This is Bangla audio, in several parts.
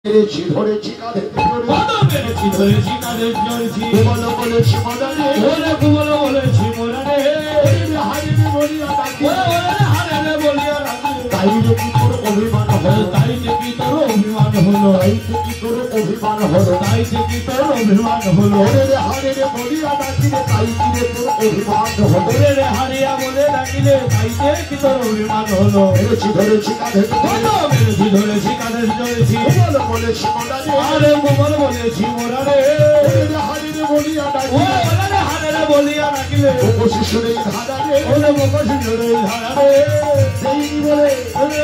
ধরেছি ধরেছি কাঁধে ধরেছি কাঁধে ধরেছি বলো বলেছি মরারে ওরে বলো বলেছি মরারে হারিয়ে বলিয়া ডাকি হারিয়ে বলিয়া ডাকি তাই রে কি তোর অভিমান হলো তাই যে কি তোর অভিমান হলো তাই যে কি তোর অভিমান হলো তাই যে কি তোর অভিমান হলো ওরে হারিয়ে বলিয়া ডাকিলে তাই কি রে তোর অভিমান হলো রে হারিয়া বলে ডাকিলে তাই যে কি তোর অভিমান হলো ধরেছি ধরেছি কাঁধে ধরেছি কাঁধে ধরেছি বলো বলেছি মরারে আরে বলো বলেছি মরারে ওরে হারিয়ে বলিয়া ডাকিলে ওরে হারিয়ে বলিয়া ডাকিলে বসে শুনে ধারারে ওরে বসে শুনে ধারারে দেইনি বলে ওরে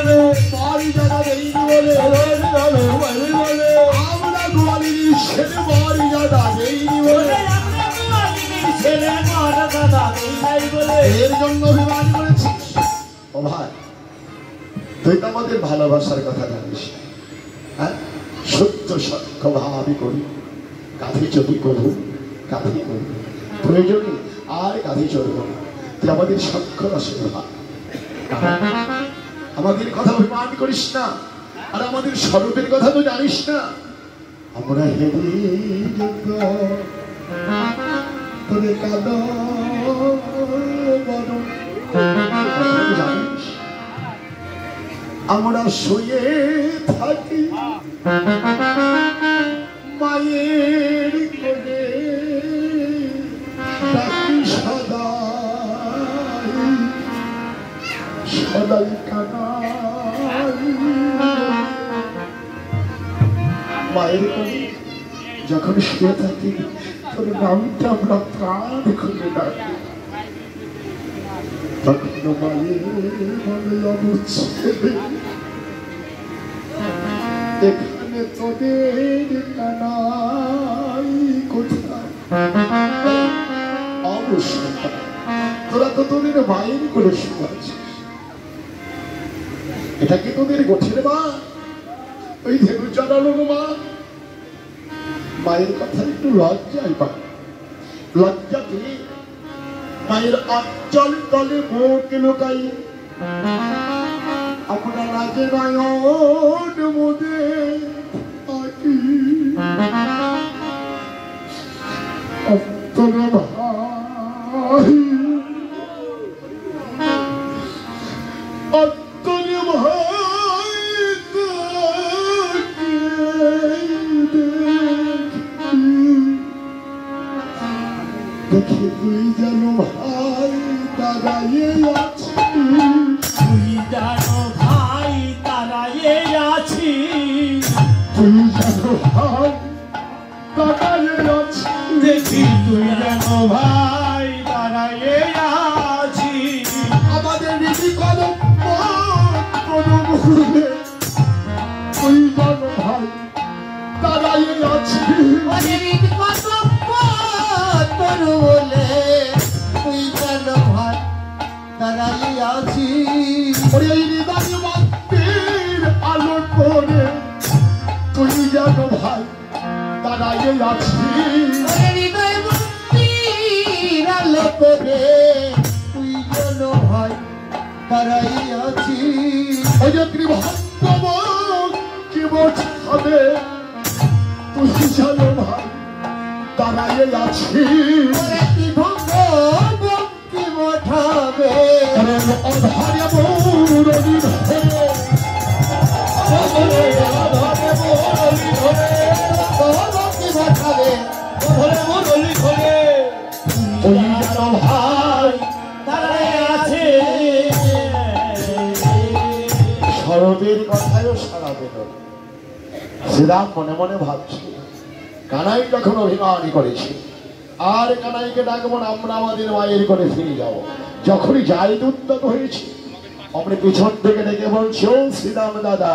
পারি জানা দেইনি বলে ওরে বলে আমরা গোয়ালির ছেলে পারি জানা দেইনি বলে আমরা গোয়ালির ছেলে মারা দাদা দেই বলে এর জন্য অভিমান করেছি ও ভাই তুই তো আমাদের ভালোবাসার কথা জানিস হ্যাঁ সত্য সত্য ভাবি করি কাঁধে যদি করবো কাঁধে করবো প্রয়োজনে আর কাঁধে চলবো তুই আমাদের সক্ষর আসলে ভাব আমাদের কথা অভিমান করিস না আর আমাদের স্বরূপের কথা তো জানিস না আমরা হেরি তোরে কাঁদ জানিস আমরা শুয়ে থাকি মায়ের কোলে ডাকি সদাই সদাই কানাই মায়ের কোলে যখন শুয়ে থাকি তোর নামটা আমরা প্রাণ খুলে ডাকি তখন মায়ের মনে অবচ্ছেদে এখানে তোদের কানাই কোথায় অবশ্যই তোরা তো তোদের মায়ের করে শুয়ে আছিস এটা কি তোদের গোঠের মা ওই ধেনু চালানো মা মায়ের কথা একটু লজ্জায় পা লজ্জা পেয়ে মায়ের অঞ্চল তলে মুখ লুকাই আমরা রাজে নয়ন মুদে আঁকি অন্তর ভাই অন্তর ভাই দেখি তুই যেন ভাই দাঁড়াইয়ে আছি তুই যেন ভাই দাঁড়াইয়ে আছি তুই যেন ভাই দাঁড়াইয়ে আছি দেখি তুই যেন ভাই দাঁড়াইয়ে আছি আমাদের নীতি কদম কদম ঘুরবে তুই যেন ভাই দাঁড়াইয়ে আছি আমাদের নীতি কদম বলে তুই যেন ভাই দাঁড়াইয়ে আছি ওরে নিদানি মন্দির আলো করে তুই যেন ভাই দাঁড়াইয়ে আছি ওরে হৃদয় মন্দির আলো করে তুই যেন ভাই দাঁড়াইয়ে আছি ওই যে ত্রিভঙ্গ কি বোঝাবে তুই যেন ভাই দাঁড়াইয়ে আছি ত্রিভঙ্গ কি বোঝাবে অধারে মৌরলি ধরে অধারে মৌরলি ধরে কি বোঝাবে অধারে মৌরলি ধরে ওই যেন ভাই দাঁড়াইয়ে আছে সরবের কথায়ও সারা দেব শ্রীরাম মনে মনে ভাবছি কানাই যখন অভিমানী করেছে আর কানাইকে ডাকবো না আমরা আমাদের মায়ের করে ফিরে যাবো যখনই যাই উদ্যত হয়েছে আমরা পিছন থেকে ডেকে বলছি ও শ্রীরাম দাদা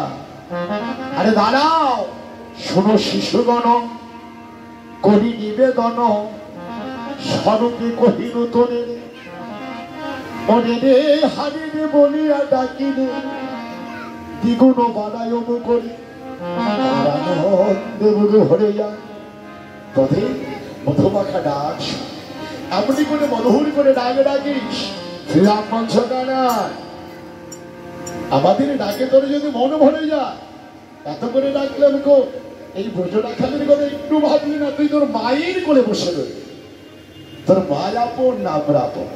আরে দাঁড়াও শোনো শিশুগণ করি নিবেদন স্বরূপে কহিল তোরে মনে রে হারে রে বলিয়া ডাকিলে দ্বিগুণ বানায় করি আনন্দে ভরে যায় তোদের মধুমাখা ডাক এমনি করে মধুর করে ডাকে ডাকিস শ্রীরাম বংশ কানা আমাদের ডাকে তোর যদি মন ভরে যায় এত করে ডাকলাম গো, এই ব্রজরাখালের কথা একটু ভাবলি না? তুই তোর মায়ের কোলে বসে রইলি, তোর মা আপন না আমরা আপন।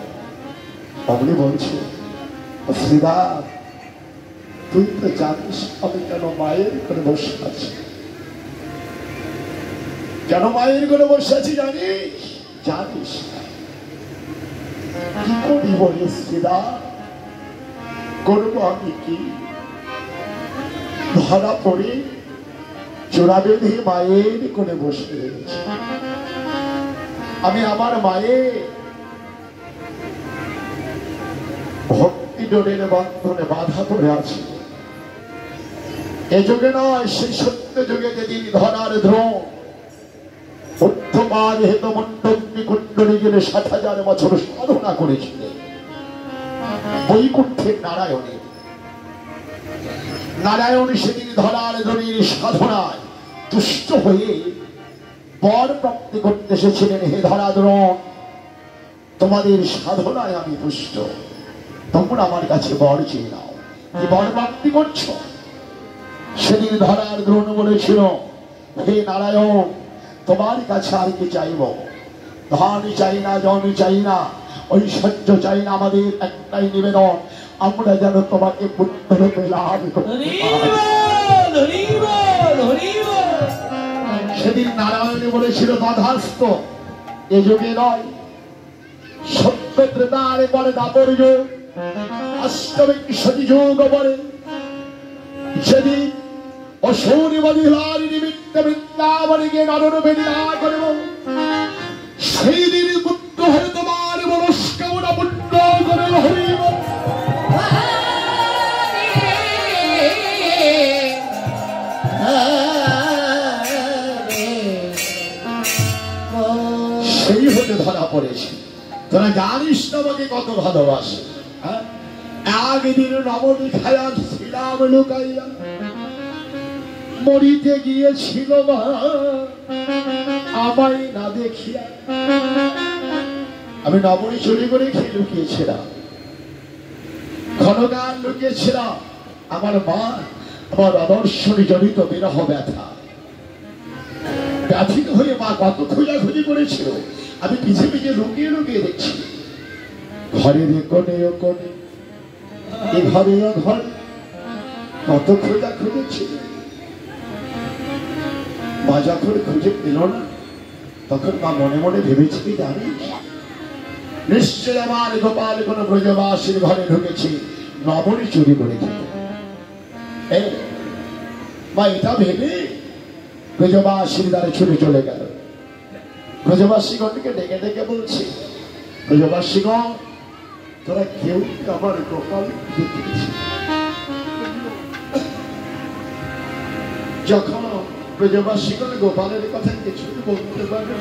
অমনি বলছে, শ্রীদা তুই তো জানিস আমি কেন মায়ের কোলে বসে আছি। কেন মায়ের কোলে বসে আছি জানিস? জানিস কি করি বলে শ্রীদা? করবো আমি কি? ধরা পড়ে চোরা বেঁধে মায়ের কোলে বসে রয়েছি। আমি আমার মায়ের ভক্তি ডোরের বন্ধনে বাধা পড়ে আছি। এ যুগে নয়, সেই সত্য যুগে যেদিন ধরার দ্রোণ উত্থপাদ হেতু মণ্ডপী কুণ্ডলী গেলে ৬০,০০০ বছর সাধনা করেছিলেন বৈকুণ্ঠের নারায়ণে। নারায়ণ সেদিন ধরার দ্রোণের সাধনায় তুষ্ট হয়ে বর প্রাপ্তি করতে এসেছিলেন। হে ধরা দ্রোণ, তোমাদের সাধনায় আমি তুষ্ট, তোমরা আমার কাছে বর চেয়ে নাও। কি বর প্রাপ্তি করছো? সেদিন ধরার দ্রোণ বলেছিল, হে নারায়ণ, তোমার কাছে আর কি চাইব? ধন চাই না, জন চাই না, ঐশ্বর্য চাই না, আমাদের একটাই নিবেদন, আমরা যেন তোমাকে পুত্ররূপে লাভ করতে পারি। সেদিন নারায়ণ বলেছিল, তথাস্ত। এ যুগে নয়, সত্য ত্রেতার পরে দাপর যুগ, অষ্টবিংশতি যুগ পরে যেদিন অসুর মহিলার নিমিত্ত বৃন্দাবনে নররূপে লীলা করব, সেই দিন পুত্র হয়ে তোমার মনস্কামনা পূর্ণ করে হরিব। সেই হতে ধরা পড়েছে। তোরা জানিস না আমাকে কত ভালোবাসে। একদিন নবমী খায়া ছিলাম লুকাইয়া, মরিতে গিয়েছিল মা আমায় না দেখিয়া। আমি নবমী চুরি করে খেয়ে লুকিয়েছিলাম, ঘনগান লুকিয়েছিলাম। আমার মা আমার অদর্শনী জনিত বিরহ ব্যথা ব্যাধিত হয়ে মা কত খোঁজাখুঁজি করেছিল। আমি পিছিয়ে পিছিয়ে লুকিয়ে লুকিয়ে দেখছি। ঘরের কোণে ও কোণে, এ ঘরে ও ঘরে কত খোঁজা খুঁজেছিল। মা যখন খুঁজে পেল না, তখন মা মনে মনে ভেবেছিল, জানিস নিশ্চয় আমার গোপাল কোন ব্রজবাসীর ঘরে ঢুকেছে, নবনী চুরি করে খেতে। মা এটা ভেবে ব্রজবাসীর দ্বারে ছুটে চলে গেল। ব্রজবাসীগণকে ডেকে ডেকে বলছে, ব্রজবাসীগণ, তোরা কেউ আমার গোপাল দেখিয়েছে? যখন ব্রজবাসীগণ গোপালের কথা কিছুই বলতে পারে,